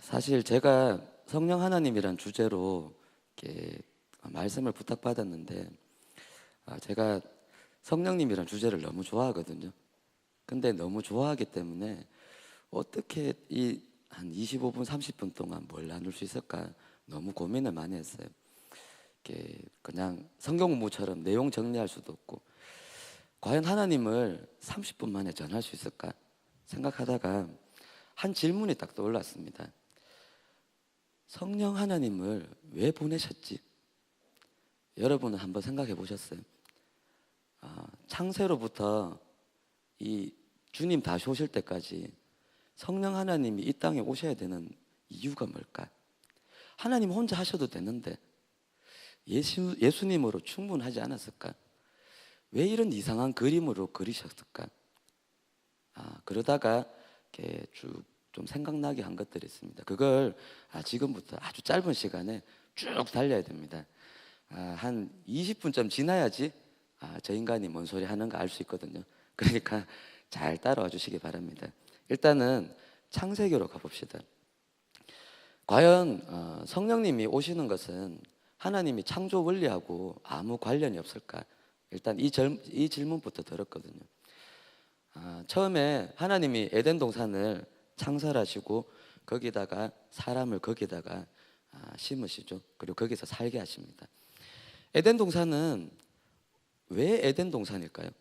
사실 제가 성령 하나님이란 주제로 이렇게 말씀을 부탁받았는데, 제가 성령님이란 주제를 너무 좋아하거든요. 근데 너무 좋아하기 때문에 어떻게 이 한 25분, 30분 동안 뭘 나눌 수 있을까 너무 고민을 많이 했어요. 이렇게 그냥 성경 공부처럼 내용 정리할 수도 없고, 과연 하나님을 30분 만에 전할 수 있을까 생각하다가 한 질문이 딱 떠올랐습니다. 성령 하나님을 왜 보내셨지? 여러분은 한번 생각해 보셨어요? 창세로부터 이 주님 다시 오실 때까지 성령 하나님이 이 땅에 오셔야 되는 이유가 뭘까? 하나님 혼자 하셔도 되는데 예수님으로 충분하지 않았을까? 왜 이런 이상한 그림으로 그리셨을까? 그러다가 이렇게 쭉 좀 생각나게 한 것들이 있습니다. 그걸 지금부터 아주 짧은 시간에 쭉 달려야 됩니다. 한 20분쯤 지나야지 저 인간이 뭔 소리 하는가 알 수 있거든요. 그러니까 잘 따라와 주시기 바랍니다. 일단은 창세기로 가봅시다. 과연 성령님이 오시는 것은 하나님이 창조 원리하고 아무 관련이 없을까? 일단 이 질문부터 들었거든요. 처음에 하나님이 에덴 동산을 창설하시고 거기다가 사람을 거기다가 심으시죠. 그리고 거기서 살게 하십니다. 에덴 동산은 왜 에덴 동산일까요?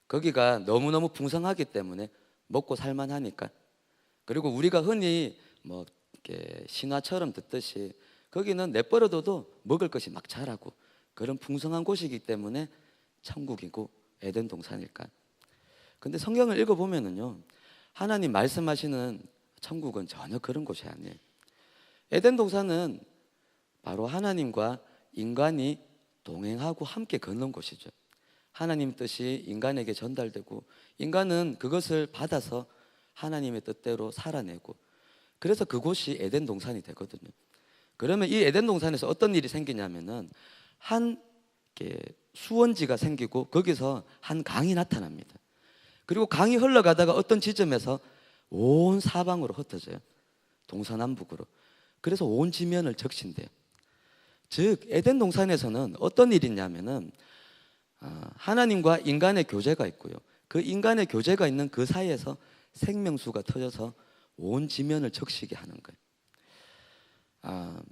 거기가 너무너무 풍성하기 때문에 먹고 살만하니까. 그리고 우리가 흔히 뭐 이렇게 신화처럼 듣듯이 거기는 내버려둬도 먹을 것이 막 자라고 그런 풍성한 곳이기 때문에 천국이고 에덴 동산일까? 근데 성경을 읽어보면은요, 하나님 말씀하시는 천국은 전혀 그런 곳이 아니에요. 에덴 동산은 바로 하나님과 인간이 동행하고 함께 걷는 곳이죠. 하나님 뜻이 인간에게 전달되고 인간은 그것을 받아서 하나님의 뜻대로 살아내고, 그래서 그곳이 에덴 동산이 되거든요. 그러면 이 에덴 동산에서 어떤 일이 생기냐면은 한 수원지가 생기고 거기서 한 강이 나타납니다. 그리고 강이 흘러가다가 어떤 지점에서 온 사방으로 흩어져요. 동서남북으로. 그래서 온 지면을 적신대요. 즉 에덴 동산에서는 어떤 일이 있냐면은 하나님과 인간의 교제가 있고요, 그 인간의 교제가 있는 그 사이에서 생명수가 터져서 온 지면을 적시게 하는 거예요.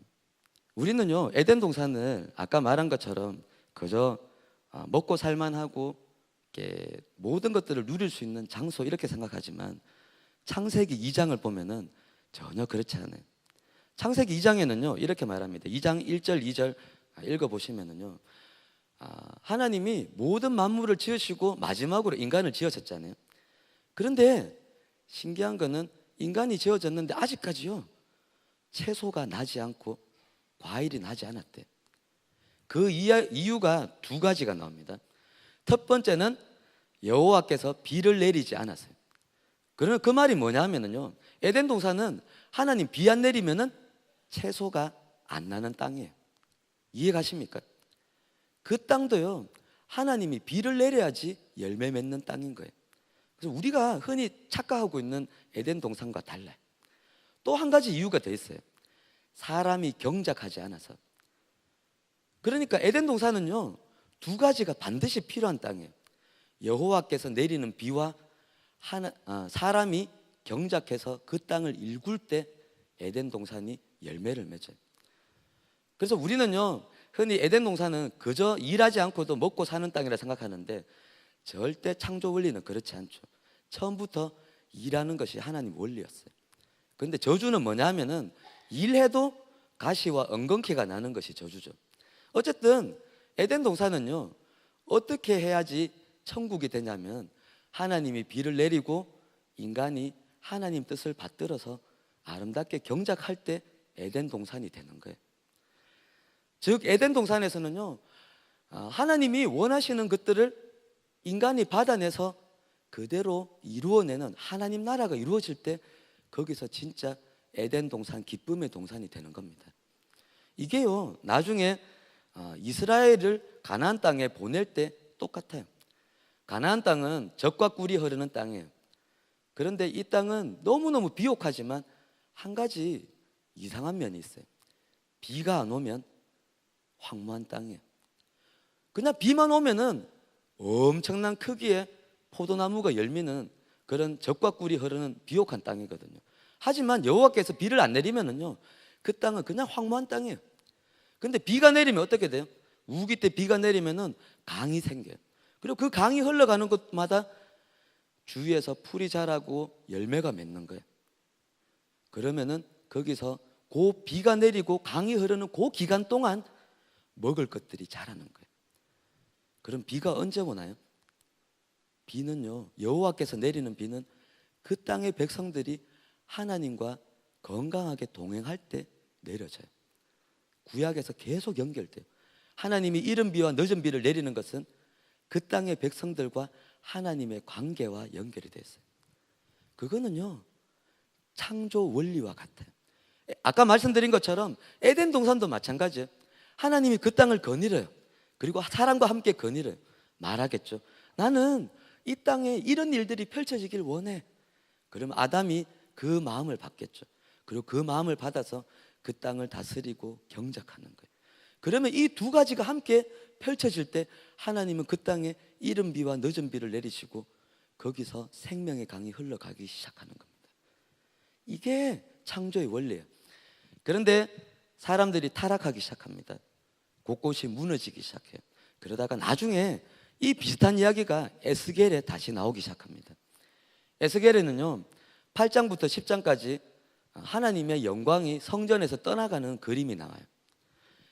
우리는요 에덴 동산을 아까 말한 것처럼 그저 먹고 살만하고 모든 것들을 누릴 수 있는 장소 이렇게 생각하지만 창세기 2장을 보면은 전혀 그렇지 않아요. 창세기 2장에는요 이렇게 말합니다. 2장 1절 2절 읽어보시면은요, 하나님이 모든 만물을 지으시고 마지막으로 인간을 지으셨잖아요. 그런데 신기한 거는 인간이 지어졌는데 아직까지요 채소가 나지 않고 과일이 나지 않았대. 그 이유가 두 가지가 나옵니다. 첫 번째는 여호와께서 비를 내리지 않았어요. 그러면 그 말이 뭐냐면요, 에덴 동산은 하나님 비 안 내리면은 채소가 안 나는 땅이에요. 이해 가십니까? 그 땅도요 하나님이 비를 내려야지 열매 맺는 땅인 거예요. 그래서 우리가 흔히 착각하고 있는 에덴 동산과 달라요. 또 한 가지 이유가 더 있어요. 사람이 경작하지 않아서. 그러니까 에덴 동산은요 두 가지가 반드시 필요한 땅이에요. 여호와께서 내리는 비와 사람이 경작해서 그 땅을 일굴 때 에덴 동산이 열매를 맺어요. 그래서 우리는요 흔히 에덴 동산은 그저 일하지 않고도 먹고 사는 땅이라 생각하는데 절대 창조 원리는 그렇지 않죠. 처음부터 일하는 것이 하나님 원리였어요. 그런데 저주는 뭐냐 하면은 일해도 가시와 엉겅퀴가 나는 것이 저주죠. 어쨌든 에덴 동산은요 어떻게 해야지 천국이 되냐면 하나님이 비를 내리고 인간이 하나님 뜻을 받들어서 아름답게 경작할 때 에덴 동산이 되는 거예요. 즉 에덴 동산에서는요 하나님이 원하시는 것들을 인간이 받아내서 그대로 이루어내는 하나님 나라가 이루어질 때 거기서 진짜 에덴 동산, 기쁨의 동산이 되는 겁니다. 이게요 나중에 이스라엘을 가나안 땅에 보낼 때 똑같아요. 가나안 땅은 젖과 꿀이 흐르는 땅이에요. 그런데 이 땅은 너무너무 비옥하지만 한 가지 이상한 면이 있어요. 비가 안 오면 황무한 땅이에요. 그냥 비만 오면은 엄청난 크기의 포도나무가 열미는 그런 젖과 꿀이 흐르는 비옥한 땅이거든요. 하지만 여호와께서 비를 안 내리면은요, 그 땅은 그냥 황무한 땅이에요. 근데 비가 내리면 어떻게 돼요? 우기 때 비가 내리면은 강이 생겨요. 그리고 그 강이 흘러가는 곳마다 주위에서 풀이 자라고 열매가 맺는 거예요. 그러면은 거기서 그 비가 내리고 강이 흐르는 그 기간 동안 먹을 것들이 자라는 거예요. 그럼 비가 언제 오나요? 비는요, 여호와께서 내리는 비는 그 땅의 백성들이 하나님과 건강하게 동행할 때 내려져요. 구약에서 계속 연결돼요. 하나님이 이른 비와 늦은 비를 내리는 것은 그 땅의 백성들과 하나님의 관계와 연결이 됐어요. 그거는요, 창조 원리와 같아요. 아까 말씀드린 것처럼 에덴 동산도 마찬가지예요. 하나님이 그 땅을 거닐어요. 그리고 사람과 함께 거닐어요. 말하겠죠. 나는 이 땅에 이런 일들이 펼쳐지길 원해. 그러면 아담이 그 마음을 받겠죠. 그리고 그 마음을 받아서 그 땅을 다스리고 경작하는 거예요. 그러면 이 두 가지가 함께 펼쳐질 때 하나님은 그 땅에 이른 비와 늦은 비를 내리시고 거기서 생명의 강이 흘러가기 시작하는 겁니다. 이게 창조의 원리예요. 그런데 사람들이 타락하기 시작합니다. 곳곳이 무너지기 시작해요. 그러다가 나중에 이 비슷한 이야기가 에스겔에 다시 나오기 시작합니다. 에스겔에는요, 8장부터 10장까지 하나님의 영광이 성전에서 떠나가는 그림이 나와요.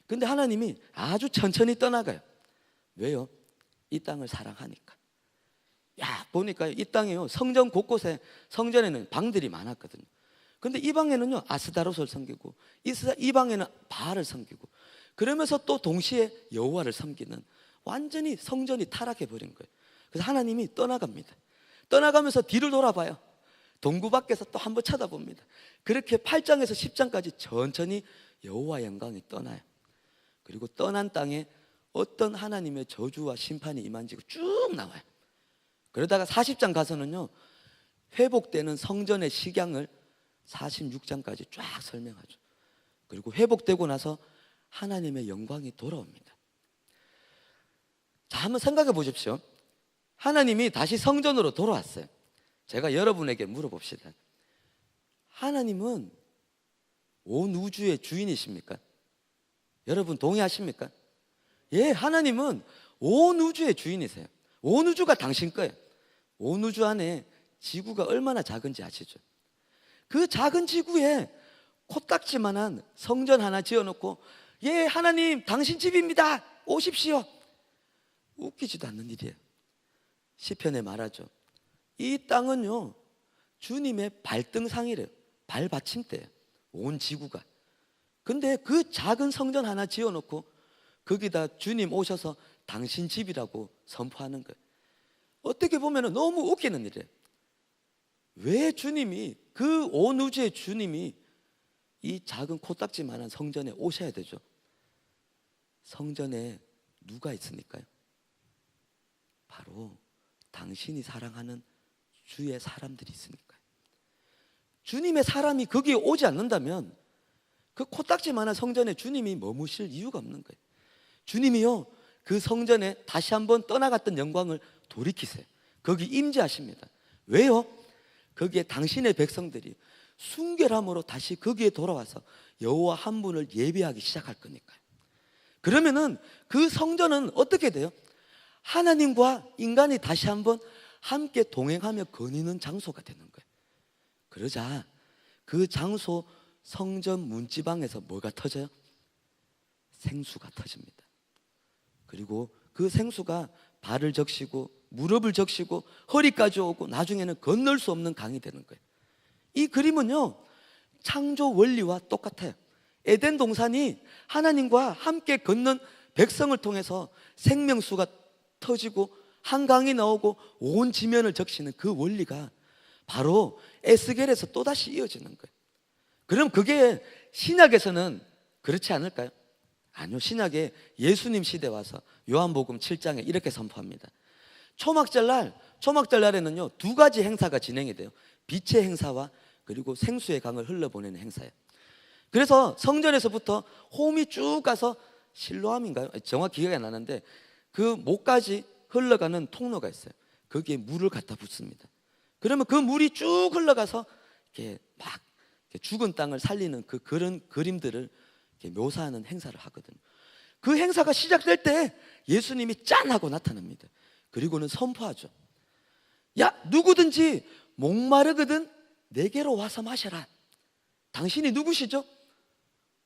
근데 하나님이 아주 천천히 떠나가요. 왜요? 이 땅을 사랑하니까. 보니까 이 땅에요, 성전 곳곳에, 성전에는 방들이 많았거든요. 근데 이 방에는요, 아스다롯을 섬기고 이 방에는 바알을 섬기고, 그러면서 또 동시에 여호와를 섬기는, 완전히 성전이 타락해 버린 거예요. 그래서 하나님이 떠나갑니다. 떠나가면서 뒤를 돌아봐요. 동구 밖에서 또 한번 쳐다봅니다. 그렇게 8장에서 10장까지 천천히 여호와의 영광이 떠나요. 그리고 떠난 땅에 어떤 하나님의 저주와 심판이 임한지가 쭉 나와요. 그러다가 40장 가서는요, 회복되는 성전의 식양을 46장까지 쫙 설명하죠. 그리고 회복되고 나서 하나님의 영광이 돌아옵니다. 자, 한번 생각해 보십시오. 하나님이 다시 성전으로 돌아왔어요. 제가 여러분에게 물어봅시다. 하나님은 온 우주의 주인이십니까? 여러분 동의하십니까? 예, 하나님은 온 우주의 주인이세요. 온 우주가 당신 거예요. 온 우주 안에 지구가 얼마나 작은지 아시죠? 그 작은 지구에 코딱지만한 성전 하나 지어놓고, 예, 하나님 당신 집입니다, 오십시오. 웃기지도 않는 일이에요. 시편에 말하죠. 이 땅은요, 주님의 발등상이래요. 발받침대예요. 온 지구가. 근데 그 작은 성전 하나 지어놓고 거기다 주님 오셔서 당신 집이라고 선포하는 거예요. 어떻게 보면 너무 웃기는 일이에요. 왜 주님이, 그 온 우주의 주님이 이 작은 코딱지만한 성전에 오셔야 되죠? 성전에 누가 있으니까요? 바로 당신이 사랑하는 주의 사람들이 있으니까요. 주님의 사람이 거기에 오지 않는다면 그 코딱지만한 성전에 주님이 머무실 이유가 없는 거예요. 주님이요, 그 성전에 다시 한번 떠나갔던 영광을 돌이키세요. 거기 임재하십니다. 왜요? 거기에 당신의 백성들이 순결함으로 다시 거기에 돌아와서 여호와 한 분을 예배하기 시작할 거니까요. 그러면은 그 성전은 어떻게 돼요? 하나님과 인간이 다시 한번 함께 동행하며 거니는 장소가 되는 거예요. 그러자 그 장소 성전 문지방에서 뭐가 터져요? 생수가 터집니다. 그리고 그 생수가 발을 적시고 무릎을 적시고 허리까지 오고 나중에는 건널 수 없는 강이 되는 거예요. 이 그림은요, 창조 원리와 똑같아요. 에덴 동산이 하나님과 함께 걷는 백성을 통해서 생명수가 터지고 한강이 나오고 온 지면을 적시는 그 원리가 바로 에스겔에서 또다시 이어지는 거예요. 그럼 그게 신약에서는 그렇지 않을까요? 아니요. 신약에 예수님 시대 와서 요한복음 7장에 이렇게 선포합니다. 초막절날에는요, 두 가지 행사가 진행이 돼요. 빛의 행사와 그리고 생수의 강을 흘러보내는 행사예요. 그래서 성전에서부터 홈이 쭉 가서 실로암인가요? 정확히 기억이 안 나는데 그 목까지 흘러가는 통로가 있어요. 거기에 물을 갖다 붓습니다. 그러면 그 물이 쭉 흘러가서 이렇게 막 죽은 땅을 살리는 그런 그림들을 이렇게 묘사하는 행사를 하거든요. 그 행사가 시작될 때 예수님이 짠 하고 나타납니다. 그리고는 선포하죠. 야, 누구든지 목마르거든 내게로 와서 마셔라. 당신이 누구시죠?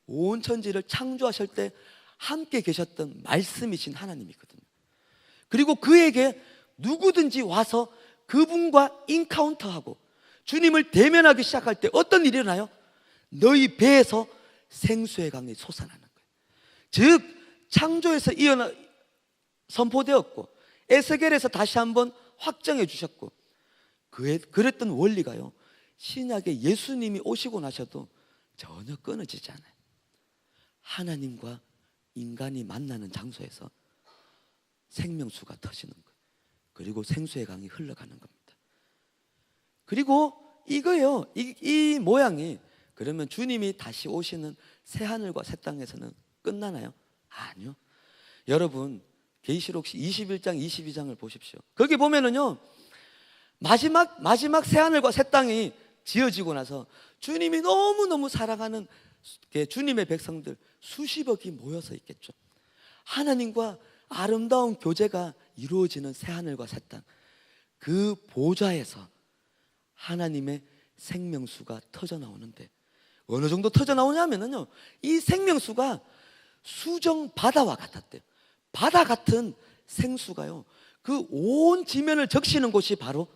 온 천지를 창조하실 때 함께 계셨던 말씀이신 하나님이거든요. 그리고 그에게 누구든지 와서 그분과 인카운터하고 주님을 대면하기 시작할 때 어떤 일이 일어나요? 너희 배에서 생수의 강이 솟아나는 거예요. 즉 창조에서 선포되었고 에스겔에서 다시 한번 확정해 주셨고 그랬던 원리가요, 신약에 예수님이 오시고 나셔도 전혀 끊어지지 않아요. 하나님과 인간이 만나는 장소에서 생명수가 터지는 거예요. 그리고 생수의 강이 흘러가는 겁니다. 그리고 이거요, 이 모양이 그러면 주님이 다시 오시는 새하늘과 새 땅에서는 끝나나요? 아니요. 여러분 계시록 21장 22장을 보십시오. 거기 보면은요, 마지막 새하늘과 새 땅이 지어지고 나서 주님이 너무너무 사랑하는 주님의 백성들 수십억이 모여서 있겠죠. 하나님과 아름다운 교제가 이루어지는 새하늘과 새 땅, 그 보좌에서 하나님의 생명수가 터져 나오는데 어느 정도 터져 나오냐면요, 이 생명수가 수정 바다와 같았대요. 바다 같은 생수가요, 그 온 지면을 적시는 곳이 바로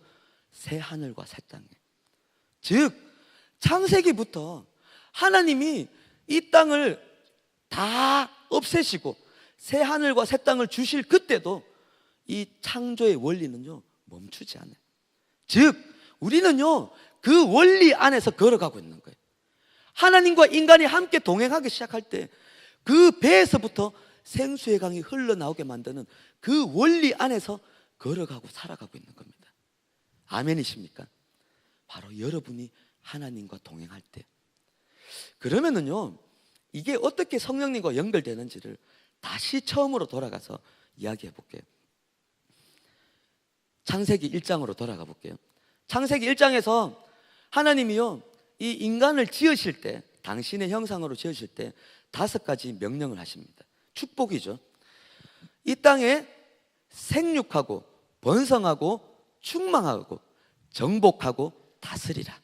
새하늘과 새 땅이에요. 즉 창세기부터 하나님이 이 땅을 다 없애시고 새하늘과 새 땅을 주실 그때도 이 창조의 원리는요 멈추지 않아요. 즉 우리는요 그 원리 안에서 걸어가고 있는 거예요. 하나님과 인간이 함께 동행하기 시작할 때 그 배에서부터 생수의 강이 흘러나오게 만드는 그 원리 안에서 걸어가고 살아가고 있는 겁니다. 아멘이십니까? 바로 여러분이 하나님과 동행할 때. 그러면은요, 이게 어떻게 성령님과 연결되는지를 다시 처음으로 돌아가서 이야기해 볼게요. 창세기 1장으로 돌아가 볼게요. 창세기 1장에서 하나님이요, 이 인간을 지으실 때, 당신의 형상으로 지으실 때 5가지 명령을 하십니다. 축복이죠. 이 땅에 생육하고 번성하고 충만하고 정복하고 다스리라.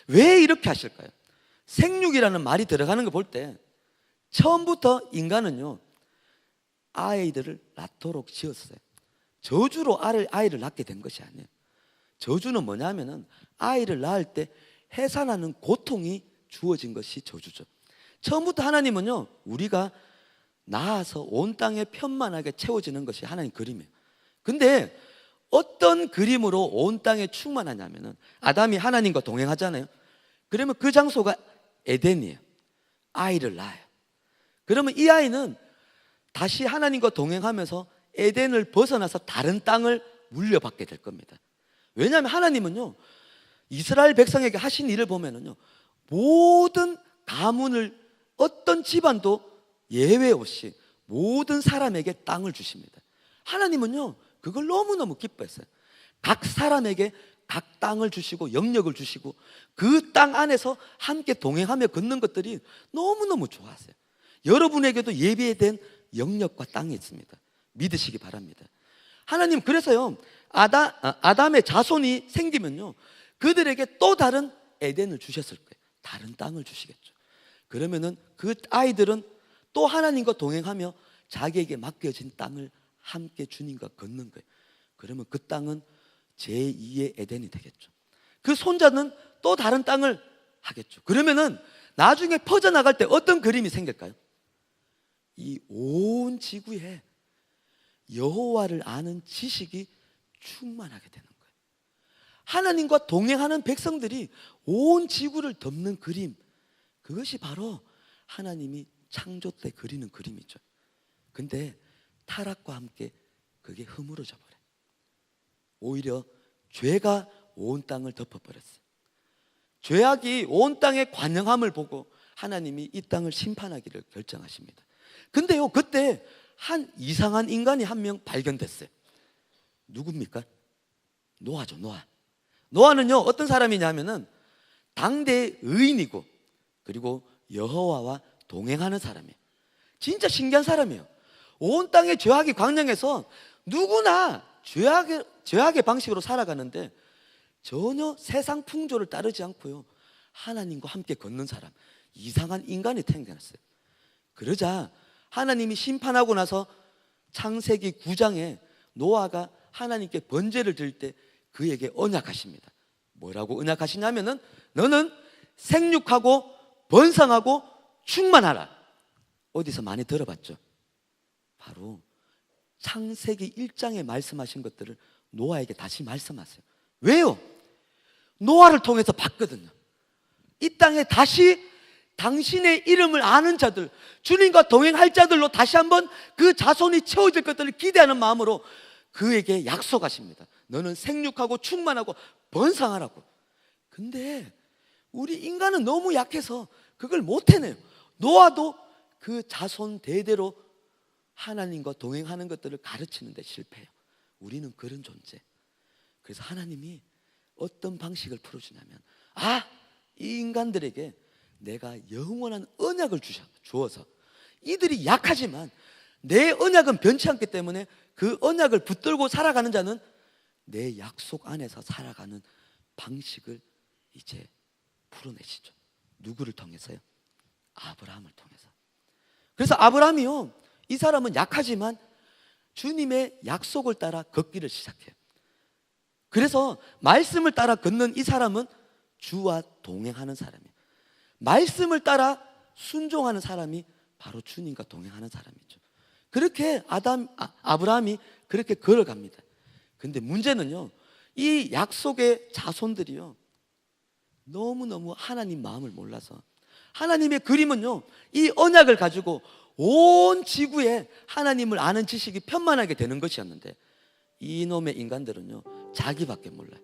왜 이렇게 하실까요? 생육이라는 말이 들어가는 거 볼 때 처음부터 인간은요 아이들을 낳도록 지었어요. 저주로 아이를 낳게 된 것이 아니에요. 저주는 뭐냐면은 아이를 낳을 때 해산하는 고통이 주어진 것이 저주죠. 처음부터 하나님은요 우리가 낳아서 온 땅에 편만하게 채워지는 것이 하나님 그림이에요. 근데 어떤 그림으로 온 땅에 충만하냐면은 아담이 하나님과 동행하잖아요. 그러면 그 장소가 에덴이에요. 아이를 낳아요. 그러면 이 아이는 다시 하나님과 동행하면서 에덴을 벗어나서 다른 땅을 물려받게 될 겁니다. 왜냐하면 하나님은요 이스라엘 백성에게 하신 일을 보면은요 모든 가문을 어떤 집안도 예외 없이 모든 사람에게 땅을 주십니다. 하나님은요 그걸 너무너무 기뻐했어요. 각 사람에게 각 땅을 주시고 영역을 주시고 그 땅 안에서 함께 동행하며 걷는 것들이 너무너무 좋았어요. 여러분에게도 예비된 영역과 땅이 있습니다. 믿으시기 바랍니다. 하나님 그래서요 아담의 자손이 생기면요 그들에게 또 다른 에덴을 주셨을 거예요. 다른 땅을 주시겠죠. 그러면은 그 아이들은 또 하나님과 동행하며 자기에게 맡겨진 땅을 함께 주님과 걷는 거예요. 그러면 그 땅은 제2의 에덴이 되겠죠. 그 손자는 또 다른 땅을 하겠죠. 그러면은 나중에 퍼져나갈 때 어떤 그림이 생길까요? 이 온 지구에 여호와를 아는 지식이 충만하게 되는 거예요. 하나님과 동행하는 백성들이 온 지구를 덮는 그림, 그것이 바로 하나님이 창조 때 그리는 그림이죠. 근데 타락과 함께 그게 허물어져 버려요. 오히려 죄가 온 땅을 덮어버렸어요. 죄악이 온 땅에 관영함을 보고 하나님이 이 땅을 심판하기를 결정하십니다. 근데요, 그때 한 이상한 인간이 한 명 발견됐어요. 누굽니까? 노아죠. 노아는요, 어떤 사람이냐면은 당대의 의인이고 그리고 여호와와 동행하는 사람이에요. 진짜 신기한 사람이에요. 온 땅에 죄악이 광량해서 누구나 죄악의 방식으로 살아가는데 전혀 세상 풍조를 따르지 않고요, 하나님과 함께 걷는 사람, 이상한 인간이 태어났어요. 그러자 하나님이 심판하고 나서 창세기 9장에 노아가 하나님께 번제를 드릴 때 그에게 언약하십니다. 뭐라고 언약하시냐면은 너는 생육하고 번성하고 충만하라. 어디서 많이 들어봤죠? 바로 창세기 1장에 말씀하신 것들을 노아에게 다시 말씀하세요. 왜요? 노아를 통해서 봤거든요. 이 땅에 다시 당신의 이름을 아는 자들, 주님과 동행할 자들로 다시 한번 그 자손이 채워질 것들을 기대하는 마음으로 그에게 약속하십니다. 너는 생육하고 충만하고 번성하라고. 근데 우리 인간은 너무 약해서 그걸 못 해내요. 노아도 그 자손 대대로 하나님과 동행하는 것들을 가르치는 데 실패해요. 우리는 그런 존재. 그래서 하나님이 어떤 방식을 풀어주냐면, 이 인간들에게 내가 영원한 언약을 주어서 이들이 약하지만 내 언약은 변치 않기 때문에 그 언약을 붙들고 살아가는 자는 내 약속 안에서 살아가는 방식을 이제 풀어내시죠. 누구를 통해서요? 아브라함을 통해서. 그래서 아브라함이요, 이 사람은 약하지만 주님의 약속을 따라 걷기를 시작해요. 그래서 말씀을 따라 걷는 이 사람은 주와 동행하는 사람이에요. 말씀을 따라 순종하는 사람이 바로 주님과 동행하는 사람이죠. 그렇게 아브라함이 그렇게 걸어갑니다. 근데 문제는요, 이 약속의 자손들이요, 너무너무 하나님 마음을 몰라서, 하나님의 그림은요, 이 언약을 가지고 온 지구에 하나님을 아는 지식이 편만하게 되는 것이었는데, 이놈의 인간들은요, 자기밖에 몰라요.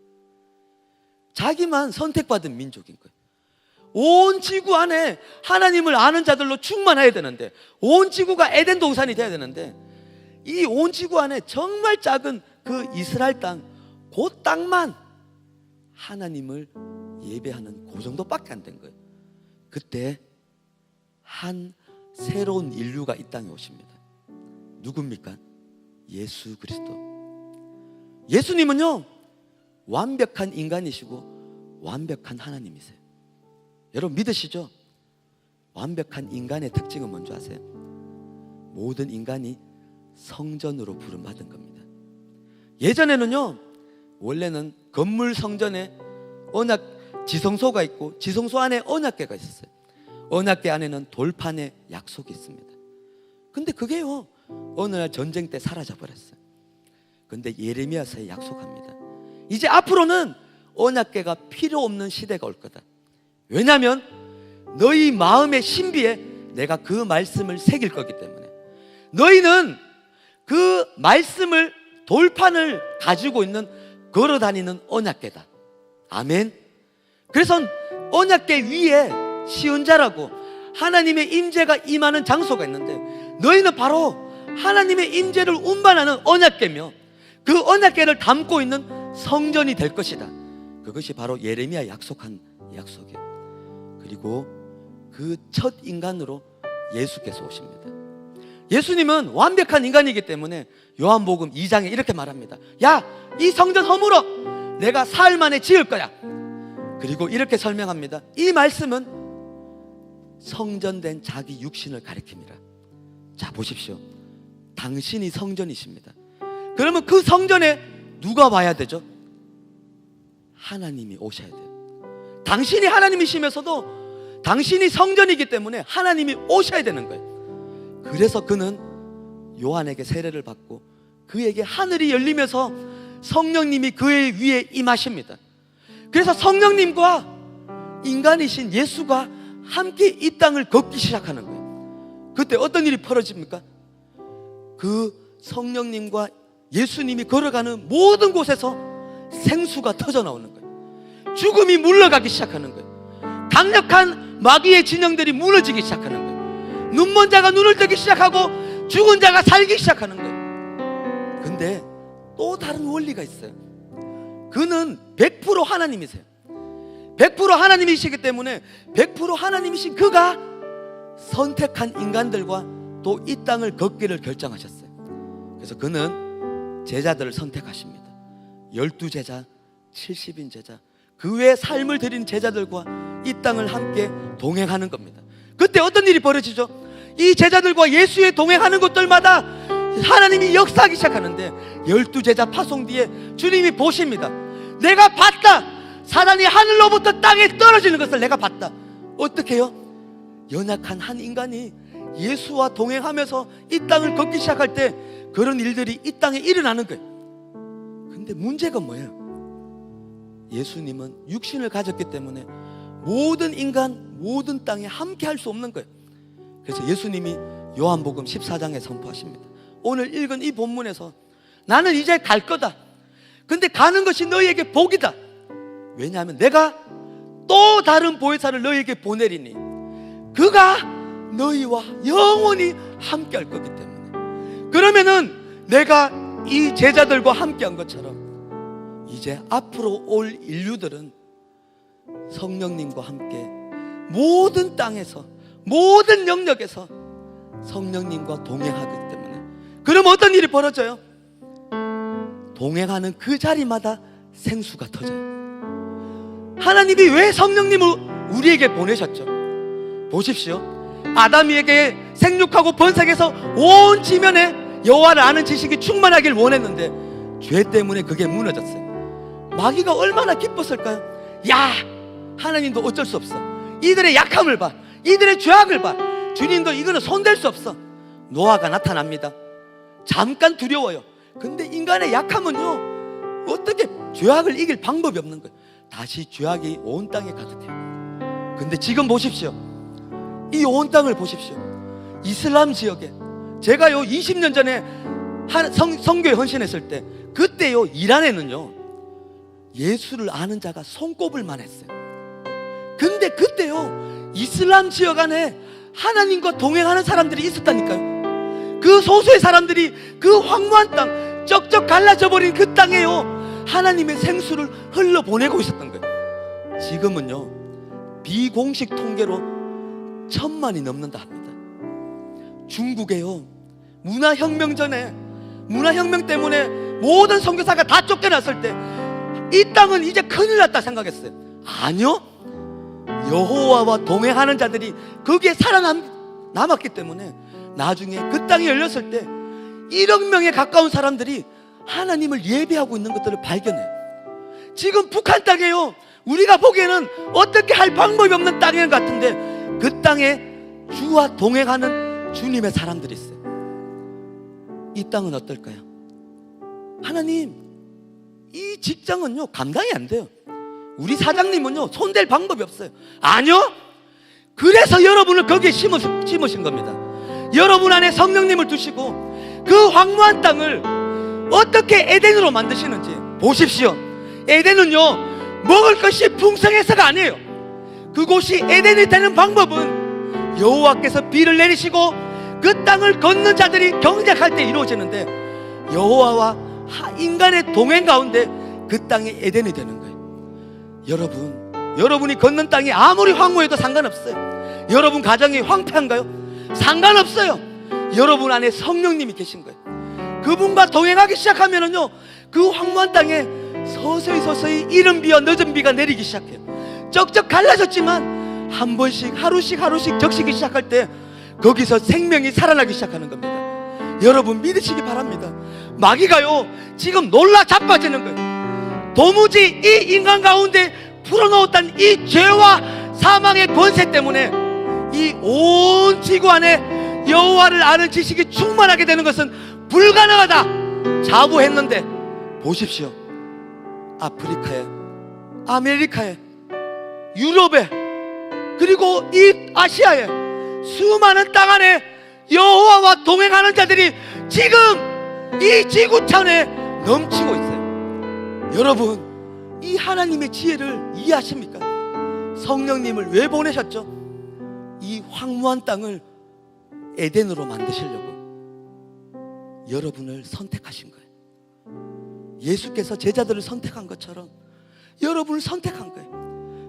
자기만 선택받은 민족인 거예요. 온 지구 안에 하나님을 아는 자들로 충만해야 되는데, 온 지구가 에덴 동산이 돼야 되는데, 이 온 지구 안에 정말 작은 그 이스라엘 땅, 그 땅만 하나님을 예배하는 그 정도밖에 안 된 거예요. 그때 한 새로운 인류가 이 땅에 오십니다. 누굽니까? 예수 그리스도. 예수님은요, 완벽한 인간이시고 완벽한 하나님이세요. 여러분 믿으시죠? 완벽한 인간의 특징은 뭔지 아세요? 모든 인간이 성전으로 부름받은 겁니다. 예전에는요, 원래는 건물 성전에 지성소가 있고 지성소 안에 언약궤가 있었어요. 언약궤 안에는 돌판에 약속이 있습니다. 근데 그게요, 어느 날 전쟁 때 사라져 버렸어요. 근데 예레미야서에 약속합니다. 이제 앞으로는 언약궤가 필요 없는 시대가 올 거다. 왜냐하면 너희 마음의 신비에 내가 그 말씀을 새길 거기 때문에. 너희는 그 말씀을, 돌판을 가지고 있는, 걸어다니는 언약궤다. 아멘. 그래서 언약궤 위에 시은자라고 하나님의 임재가 임하는 장소가 있는데, 너희는 바로 하나님의 임재를 운반하는 언약궤며 그 언약궤를 담고 있는 성전이 될 것이다. 그것이 바로 예레미야 약속한 약속이에요. 그리고 그 첫 인간으로 예수께서 오십니다. 예수님은 완벽한 인간이기 때문에 요한복음 2장에 이렇게 말합니다. 야, 이 성전 허물어 내가 사흘 만에 지을 거야. 그리고 이렇게 설명합니다. 이 말씀은 성전된 자기 육신을 가리킵니다. 자, 보십시오. 당신이 성전이십니다. 그러면 그 성전에 누가 와야 되죠? 하나님이 오셔야 돼요. 당신이 하나님이시면서도 당신이 성전이기 때문에 하나님이 오셔야 되는 거예요. 그래서 그는 요한에게 세례를 받고 그에게 하늘이 열리면서 성령님이 그의 위에 임하십니다. 그래서 성령님과 인간이신 예수가 함께 이 땅을 걷기 시작하는 거예요. 그때 어떤 일이 벌어집니까? 그 성령님과 예수님이 걸어가는 모든 곳에서 생수가 터져 나오는 거예요. 죽음이 물러가기 시작하는 거예요. 강력한 마귀의 진영들이 무너지기 시작하는 거예요. 눈먼 자가 눈을 뜨기 시작하고 죽은 자가 살기 시작하는 거예요. 근데 또 다른 원리가 있어요. 그는 100% 하나님이세요. 100% 하나님이시기 때문에 100% 하나님이신 그가 선택한 인간들과 또 이 땅을 걷기를 결정하셨어요. 그래서 그는 제자들을 선택하십니다. 12제자, 70인 제자, 그 외에 삶을 드린 제자들과 이 땅을 함께 동행하는 겁니다. 그때 어떤 일이 벌어지죠? 이 제자들과 예수의 동행하는 곳들마다 하나님이 역사하기 시작하는데 12제자 파송 뒤에 주님이 보십니다. 내가 봤다. 사단이 하늘로부터 땅에 떨어지는 것을 내가 봤다. 어떻게 해요? 연약한 한 인간이 예수와 동행하면서 이 땅을 걷기 시작할 때 그런 일들이 이 땅에 일어나는 거예요. 근데 문제가 뭐예요? 예수님은 육신을 가졌기 때문에 모든 인간, 모든 땅에 함께 할 수 없는 거예요. 그래서 예수님이 요한복음 14장에 선포하십니다. 오늘 읽은 이 본문에서 나는 이제 갈 거다. 근데 가는 것이 너희에게 복이다. 왜냐하면 내가 또 다른 보혜사를 너희에게 보내리니 그가 너희와 영원히 함께 할 거기 때문에. 그러면은 내가 이 제자들과 함께 한 것처럼 이제 앞으로 올 인류들은 성령님과 함께 모든 땅에서 모든 영역에서 성령님과 동행하기 때문에. 그럼 어떤 일이 벌어져요? 동행하는 그 자리마다 생수가 터져요. 하나님이 왜 성령님을 우리에게 보내셨죠? 보십시오. 아담에게 생육하고 번성해서 온 지면에 여호와를 아는 지식이 충만하길 원했는데 죄 때문에 그게 무너졌어요. 마귀가 얼마나 기뻤을까요? 야, 하나님도 어쩔 수 없어. 이들의 약함을 봐. 이들의 죄악을 봐. 주님도 이거는 손댈 수 없어. 노아가 나타납니다. 잠깐 두려워요. 근데 인간의 약함은요, 어떻게 죄악을 이길 방법이 없는 거예요. 다시 죄악이 온 땅에 가득해요. 근데 지금 보십시오. 이 온 땅을 보십시오. 이슬람 지역에 제가요 20년 전에 선교에 헌신했을 때 그때요 이란에는요 예수를 아는 자가 손꼽을만 했어요. 근데 그때요 이슬람 지역 안에 하나님과 동행하는 사람들이 있었다니까요. 그 소수의 사람들이 그 황무한 땅, 쩍쩍 갈라져 버린 그 땅에요 하나님의 생수를 흘러보내고 있었던 거예요. 지금은요 비공식 통계로 1000만이 넘는다 합니다. 중국에요 문화혁명 전에, 문화혁명 때문에 모든 선교사가 다 쫓겨났을 때 이 땅은 이제 큰일 났다 생각했어요. 아니요, 여호와와 동행하는 자들이 거기에 살아남았기 때문에 나중에 그 땅이 열렸을 때 1억 명에 가까운 사람들이 하나님을 예배하고 있는 것들을 발견해요. 지금 북한 땅에요 우리가 보기에는 어떻게 할 방법이 없는 땅인 것 같은데 그 땅에 주와 동행하는 주님의 사람들이 있어요. 이 땅은 어떨까요? 하나님, 이 직장은요 감당이 안 돼요. 우리 사장님은요 손댈 방법이 없어요. 아니요, 그래서 여러분을 거기에 심으신 겁니다. 여러분 안에 성령님을 두시고 그 황무한 땅을 어떻게 에덴으로 만드시는지 보십시오. 에덴은요 먹을 것이 풍성해서가 아니에요. 그곳이 에덴이 되는 방법은 여호와께서 비를 내리시고 그 땅을 걷는 자들이 경작할 때 이루어지는데 여호와와 인간의 동행 가운데 그 땅이 에덴이 되는 거예요. 여러분이 걷는 땅이 아무리 황무해도 상관없어요. 여러분 가정이 황폐한가요? 상관없어요. 여러분 안에 성령님이 계신 거예요. 그분과 동행하기 시작하면은요 그 황무한 땅에 서서히 이른 비와 늦은 비가 내리기 시작해요. 쩍쩍 갈라졌지만 한 번씩 하루씩 적시기 시작할 때 거기서 생명이 살아나기 시작하는 겁니다. 여러분 믿으시기 바랍니다. 마귀가요 지금 놀라 자빠지는 거예요. 도무지 이 인간 가운데 풀어놓았던 이 죄와 사망의 권세 때문에 이 온 지구 안에 여호와를 아는 지식이 충만하게 되는 것은 불가능하다 자부했는데 보십시오. 아프리카에, 아메리카에, 유럽에, 그리고 이 아시아에 수많은 땅 안에 여호와와 동행하는 자들이 지금 이 지구촌에 넘치고 있어요. 여러분, 이 하나님의 지혜를 이해하십니까? 성령님을 왜 보내셨죠? 이 황무한 땅을 에덴으로 만드시려고 여러분을 선택하신 거예요. 예수께서 제자들을 선택한 것처럼 여러분을 선택한 거예요.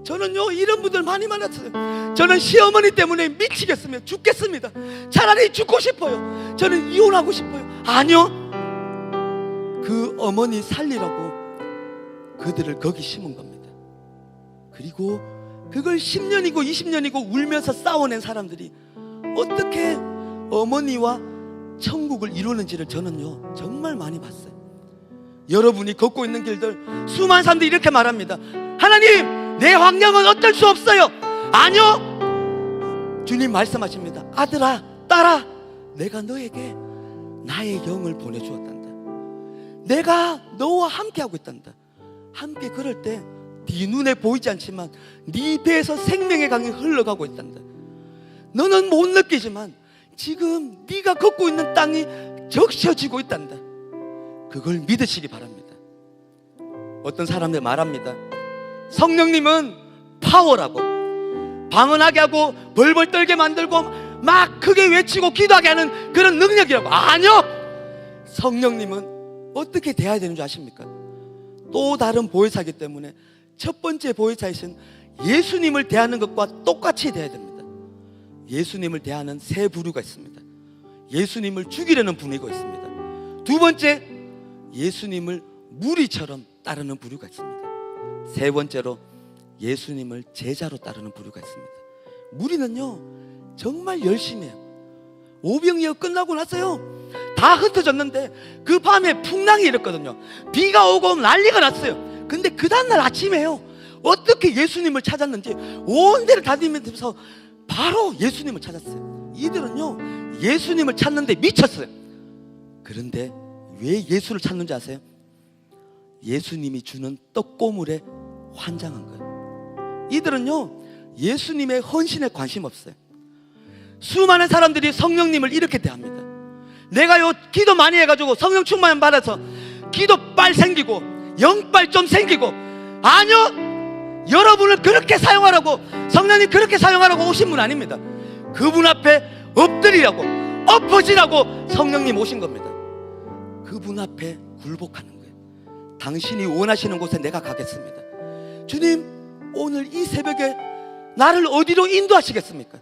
저는요, 이런 분들 많이 만났어요. 저는 시어머니 때문에 미치겠으면 죽겠습니다. 차라리 죽고 싶어요. 저는 이혼하고 싶어요. 아니요, 그 어머니 살리라고 그들을 거기 심은 겁니다. 그리고 그걸 10년이고 20년이고 울면서 싸워낸 사람들이 어떻게 어머니와 천국을 이루는지를 저는요, 정말 많이 봤어요. 여러분이 걷고 있는 길들, 수많은 사람들이 이렇게 말합니다. 하나님, 내 환경은 어쩔 수 없어요. 아니요, 주님 말씀하십니다. 아들아, 딸아, 내가 너에게 나의 영을 보내주었단다. 내가 너와 함께 하고 있단다. 함께 걸을 때 네 눈에 보이지 않지만 네 배에서 생명의 강이 흘러가고 있단다. 너는 못 느끼지만 지금 네가 걷고 있는 땅이 적셔지고 있단다. 그걸 믿으시기 바랍니다. 어떤 사람들 말합니다. 성령님은 파워라고, 방언하게 하고 벌벌 떨게 만들고 막 크게 외치고 기도하게 하는 그런 능력이라고. 아니요, 성령님은 어떻게 대해야 되는 줄 아십니까? 또 다른 보혜사이기 때문에 첫 번째 보혜사이신 예수님을 대하는 것과 똑같이 대해야 됩니다. 예수님을 대하는 세 부류가 있습니다. 예수님을 죽이려는 부류가 있습니다. 두 번째, 예수님을 무리처럼 따르는 부류가 있습니다. 세 번째로 예수님을 제자로 따르는 부류가 있습니다. 무리는요, 정말 열심히 해요. 오병이어 끝나고 나서요, 다 흩어졌는데 그 밤에 풍랑이 일었거든요. 비가 오고 난리가 났어요. 근데 그 다음날 아침에요, 어떻게 예수님을 찾았는지 온 데를 다니면서 바로 예수님을 찾았어요. 이들은요, 예수님을 찾는데 미쳤어요. 그런데 왜 예수를 찾는지 아세요? 예수님이 주는 떡고물에 환장한 거예요. 이들은요, 예수님의 헌신에 관심 없어요. 수많은 사람들이 성령님을 이렇게 대합니다. 내가요, 기도 많이 해가지고 성령 충만 받아서 기도빨 생기고 영빨 좀 생기고. 아니요, 여러분을 그렇게 사용하라고, 성령님 그렇게 사용하라고 오신 분 아닙니다. 그분 앞에 엎드리라고, 엎어지라고 성령님 오신 겁니다. 그분 앞에 굴복하는 거예요. 당신이 원하시는 곳에 내가 가겠습니다. 주님, 오늘 이 새벽에 나를 어디로 인도하시겠습니까?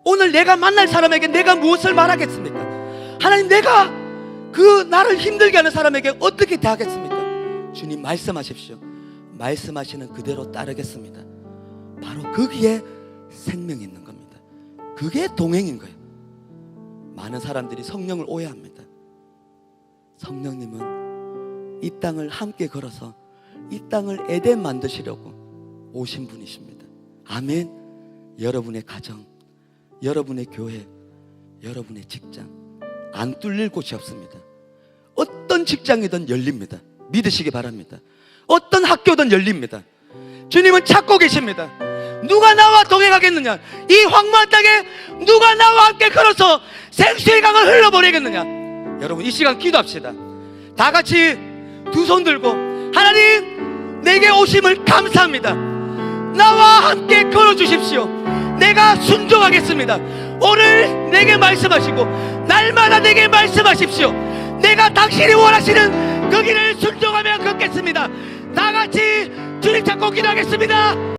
오늘 내가 만날 사람에게 내가 무엇을 말하겠습니까? 하나님, 내가 그 나를 힘들게 하는 사람에게 어떻게 대하겠습니까? 주님 말씀하십시오. 말씀하시는 그대로 따르겠습니다. 바로 거기에 생명이 있는 겁니다. 그게 동행인 거예요. 많은 사람들이 성령을 오해합니다. 성령님은 이 땅을 함께 걸어서 이 땅을 에덴 만드시려고 오신 분이십니다. 아멘. 여러분의 가정, 여러분의 교회, 여러분의 직장, 안 뚫릴 곳이 없습니다. 어떤 직장이든 열립니다. 믿으시기 바랍니다. 어떤 학교든 열립니다. 주님은 찾고 계십니다. 누가 나와 동행하겠느냐? 이 황무한 땅에 누가 나와 함께 걸어서 생수의 강을 흘러보내겠느냐? 여러분, 이 시간 기도합시다. 다 같이 두 손 들고, 하나님, 내게 오심을 감사합니다. 나와 함께 걸어주십시오. 내가 순종하겠습니다. 오늘 내게 말씀하시고 날마다 내게 말씀하십시오. 내가 당신이 원하시는 그 길을 순종하며 걷겠습니다. 다 같이 주님 찾고 기도하겠습니다.